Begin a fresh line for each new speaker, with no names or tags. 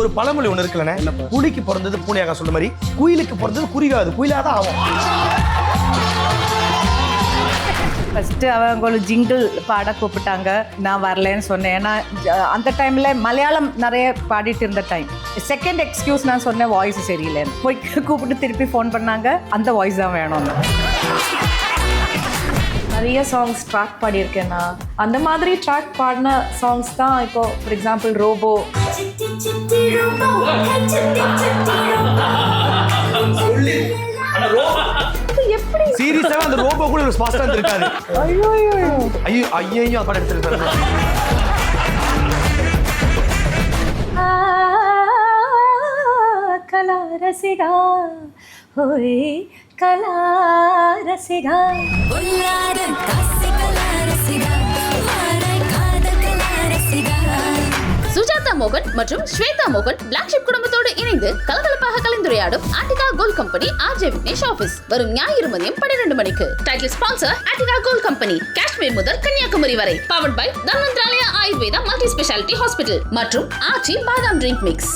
ஒரு பழமொழி ஒண்ணு இருக்குல்லண்ணே, புலிக்கு பிறந்தது பூனையாக சொல்ற மாதிரி குயிலுக்கு பிறந்தது குருவியாது, குயிலாதான் ஆகும்.
ஃபஸ்ட்டு அவங்க ஒரு ஜிங்கிள் பாட கூப்பிட்டாங்க, நான் வரலன்னு சொன்னேன். ஏன்னா அந்த டைமில் மலையாளம் நிறைய பாடிட்டு இருந்த டைம். செகண்ட் எக்ஸ்கியூஸ் நான் சொன்னேன் வாய்ஸ் சரியில்லைன்னு. போய் கூப்பிட்டு திருப்பி ஃபோன் பண்ணாங்க, அந்த வாய்ஸ் தான் வேணும்னு.
நிறைய சாங்ஸ் ட்ராக் பாடியிருக்கேன் நான். அந்த மாதிரி ட்ராக் பாடின சாங்ஸ் தான் இப்போ ஃபார் எக்ஸாம்பிள் ரோபோ. எப்படி
சீரியஸாவே அந்த ரோபோ கூட ஒரு ஃபாஸ்டா இருக்காது.
ஐயோ ஐயோ
ஐயோ ஐயோ படம் எடுத்துருக்காங்க.
கலா ரசிகா ஓய் கலா ரசிகா
சுஜாதா மோகன் மற்றும் ஸ்வேதா மோகன் பிளாக் ஷிப் குடும்பத்தோடு இணைந்து கலகலப்பாக கலந்துரையாடும் Artika gold company RJ Vignesh office வரும் ஞாயிறு மதியம் 12 மணிக்கு. Title sponsor Artika gold company, Kashmir முதல் கன்னியாகுமரி வரை. Powered by Dhanvantharalaya Ayurveda multi speciality hospital மற்றும் ஆச்சி பாதாம் ட்ரிங்க் மிக்ஸ்.